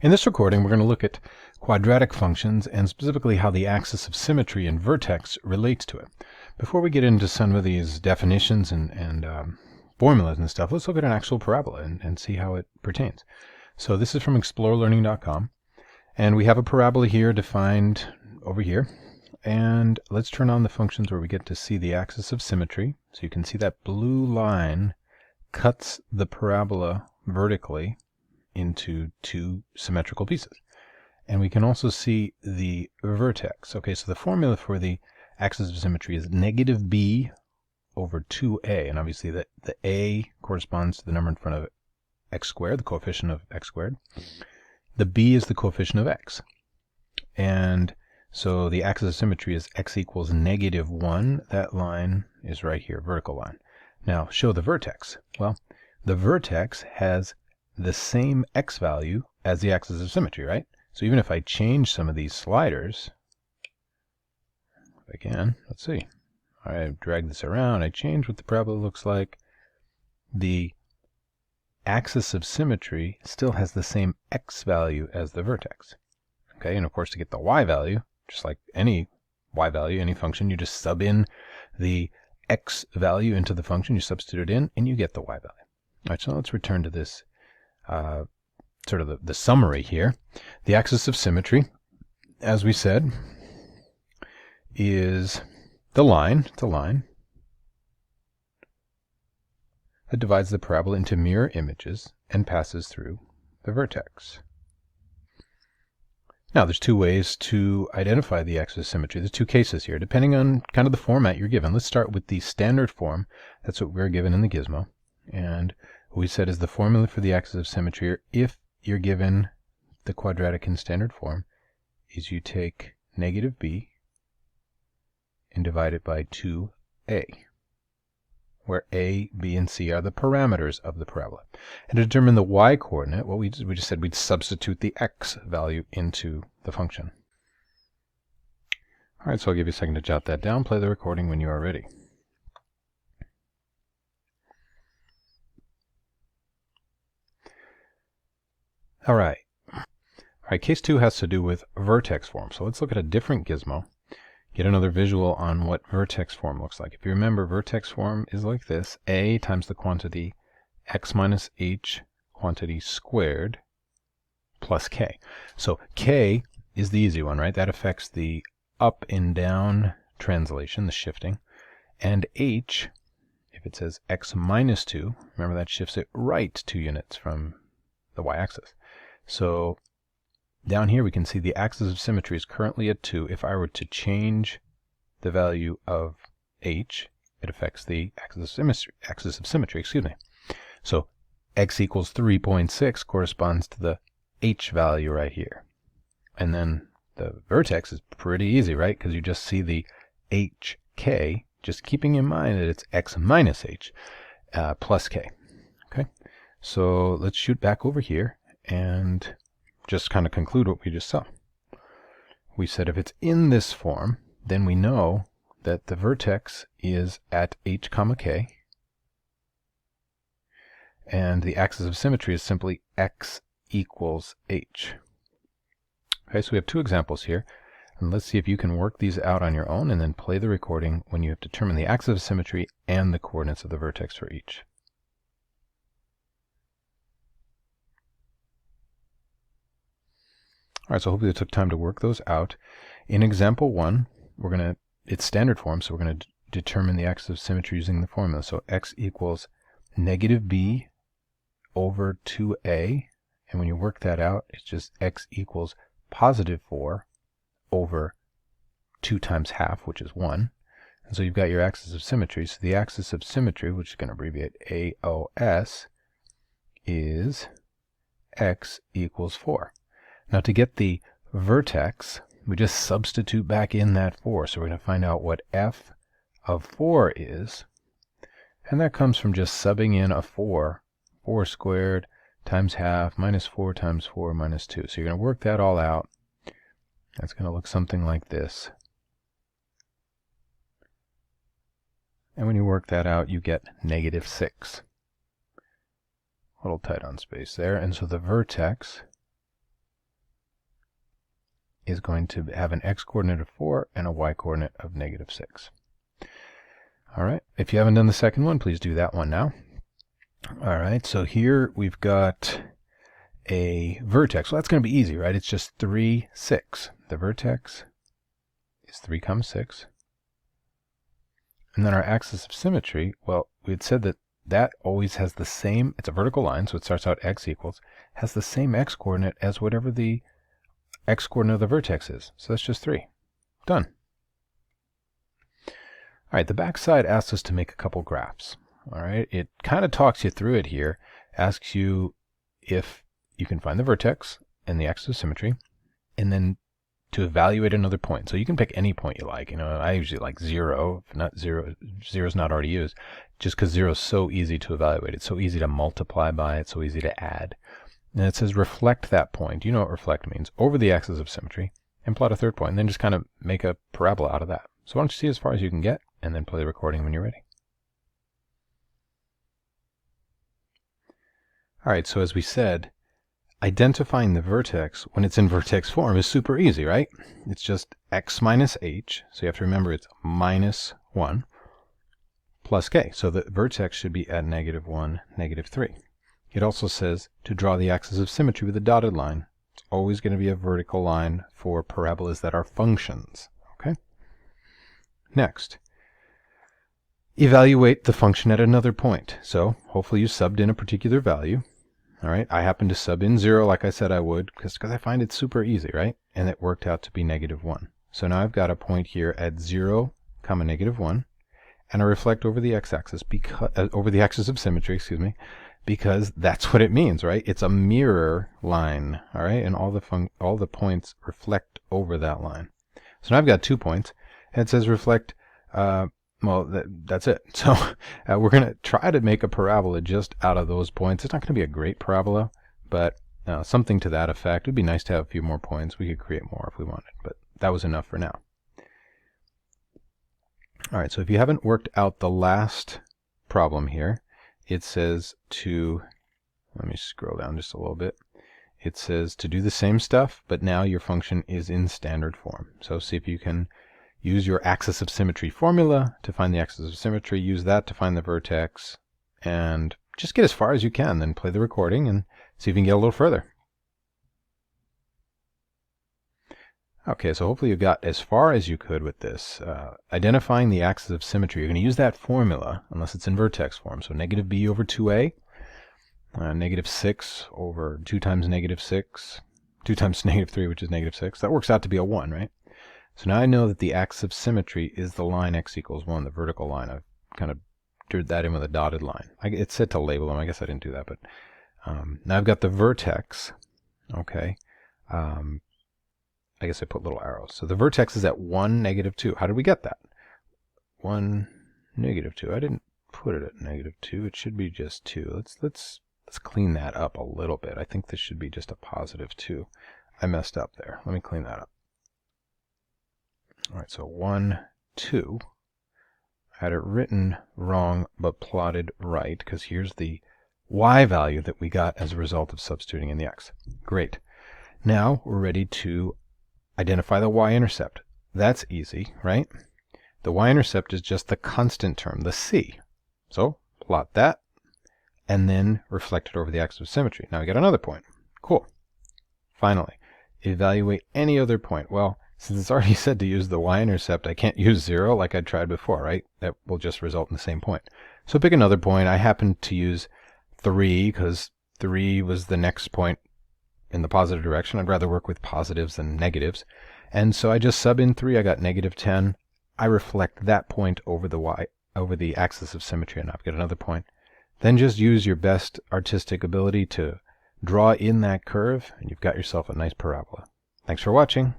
In this recording, we're going to look at quadratic functions and specifically how the axis of symmetry in vertex relates to it. Before we get into some of these definitions and formulas and stuff, let's look at an actual parabola and see how it pertains. So this is from explorelearning.com, and we have a parabola here defined over here. And let's turn on the functions where we get to see the axis of symmetry. So you can see that blue line cuts the parabola vertically into two symmetrical pieces. And we can also see the vertex. Okay, so the formula for the axis of symmetry is negative b over 2a. And obviously the a corresponds to the number in front of x squared, the coefficient of x squared. The b is the coefficient of x. And so the axis of symmetry is x equals negative 1. That line is right here, vertical line. Now, show the vertex. Well, the vertex has the same x value as the axis of symmetry, right? So even if I change some of these sliders, if I can, let's see. I drag this around, I change what the parabola looks like. The axis of symmetry still has the same x value as the vertex. Okay, and of course to get the y value, just like any y value, any function, you just sub in the x value into the function, you substitute it in, and you get the y value. All right, so let's return to this sort of the summary here. The axis of symmetry, as we said, is the line. It's a line that divides the parabola into mirror images and passes through the vertex. Now, there's two ways to identify the axis of symmetry. There's two cases here, depending on kind of the format you're given. Let's start with the standard form. That's what we're given in the gizmo. And what we said is the formula for the axis of symmetry, if you're given the quadratic in standard form, is you take negative b and divide it by 2a, where a, b, and c are the parameters of the parabola. And to determine the y-coordinate, what we just said we'd substitute the x value into the function. All right, so I'll give you a second to jot that down. Play the recording when you are ready. All right, case 2 has to do with vertex form. So let's look at a different gizmo. Get another visual on what vertex form looks like. If you remember, vertex form is like this: a times the quantity x minus h quantity squared plus k. So k is the easy one, right? That affects the up and down translation, the shifting. And h, if it says x minus 2, remember that shifts it right 2 units from the y-axis. So down here we can see the axis of symmetry is currently at 2. If I were to change the value of h, it affects the axis of symmetry, excuse me. So x equals 3.6 corresponds to the h value right here. And then the vertex is pretty easy, right? Because you just see the hk, just keeping in mind that it's x minus h plus k. Okay, so let's shoot back over here and just kind of conclude what we just saw. We said if it's in this form, then we know that the vertex is at h comma k, and the axis of symmetry is simply x equals h. Okay, so we have two examples here, and let's see if you can work these out on your own and then play the recording when you have determined the axis of symmetry and the coordinates of the vertex for each. All right, so hopefully it took time to work those out. In example 1, it's standard form, so we're going to determine the axis of symmetry using the formula. So x equals negative b over 2a, and when you work that out, it's just x equals positive 4 over 2 times half, which is 1. And so you've got your axis of symmetry. So the axis of symmetry, which is going to abbreviate AOS, is x equals 4. Now to get the vertex, we just substitute back in that 4. So we're going to find out what f of 4 is. And that comes from just subbing in a 4. 4 squared times half minus 4 times 4 minus 2. So you're going to work that all out. That's going to look something like this. And when you work that out, you get negative 6. A little tight on space there. And so the vertex is going to have an x-coordinate of 4 and a y-coordinate of -6. All right, if you haven't done the second one, please do that one now. All right, so here we've got a vertex. Well, that's going to be easy, right? It's just 3, 6. The vertex is 3, 6. And then our axis of symmetry, well, we had said that that always has the same, it's a vertical line, so it starts out x equals, has the same x-coordinate as whatever the x-coordinate of the vertex is. So that's just 3. Done. All right, the back side asks us to make a couple graphs. All right, it kind of talks you through it here, asks you if you can find the vertex and the axis of symmetry, and then to evaluate another point. So you can pick any point you like. You know, I usually like 0, if not 0, 0 is not already used, just because 0 is so easy to evaluate. It's so easy to multiply by, it's so easy to add. And it says reflect that point. You know what reflect means. Over the axis of symmetry, and plot a third point, and then just kind of make a parabola out of that. So why don't you see as far as you can get, and then play the recording when you're ready. All right, so as we said, identifying the vertex when it's in vertex form is super easy, right? It's just x minus h, so you have to remember it's -1 plus k. So the vertex should be at -1, -3. It also says to draw the axis of symmetry with a dotted line. It's always going to be a vertical line for parabolas that are functions, okay? Next, evaluate the function at another point. So hopefully you subbed in a particular value. All right, I happen to sub in 0 like I said I would because I find it super easy, right? And it worked out to be -1. So now I've got a point here at 0, -1, and I reflect over the x-axis because over the axis of symmetry, excuse me, because that's what it means, right? It's a mirror line, all right, and all the points reflect over that line. So now I've got 2 points, and it says reflect. Well, that's it. So we're going to try to make a parabola just out of those points. It's not going to be a great parabola, but something to that effect. It would be nice to have a few more points. We could create more if we wanted, but that was enough for now. All right, so if you haven't worked out the last problem here, it says to, let me scroll down just a little bit. It says to do the same stuff, but now your function is in standard form. So see if you can use your axis of symmetry formula to find the axis of symmetry, use that to find the vertex, and just get as far as you can, then play the recording and see if you can get a little further. Okay, so hopefully you got as far as you could with this. Identifying the axis of symmetry, you're going to use that formula, unless it's in vertex form. So -b over 2a, -6 over 2 times -6, 2 times -3, which is -6. That works out to be a 1, right? So now I know that the axis of symmetry is the line x equals 1, the vertical line. I've kind of drew that in with a dotted line. It said to label them. I guess I didn't do that, but now I've got the vertex. Okay. I guess I put little arrows. So the vertex is at 1, -2. How did we get that? 1, -2. I didn't put it at -2. It should be just 2. Let's clean that up a little bit. I think this should be just a +2. I messed up there. Let me clean that up. All right, so 1, 2. I had it written wrong, but plotted right, because here's the y value that we got as a result of substituting in the x. Great. Now we're ready to identify the y-intercept. That's easy, right? The y-intercept is just the constant term, the c. So plot that, and then reflect it over the axis of symmetry. Now we got another point. Cool. Finally, evaluate any other point. Well, since it's already said to use the y-intercept, I can't use 0 like I tried before, right? That will just result in the same point. So pick another point. I happened to use 3 because 3 was the next point in the positive direction. I'd rather work with positives than negatives. And so I just sub in 3. I got -10. I reflect that point over the axis of symmetry, and I've got another point. Then just use your best artistic ability to draw in that curve, and you've got yourself a nice parabola. Thanks for watching.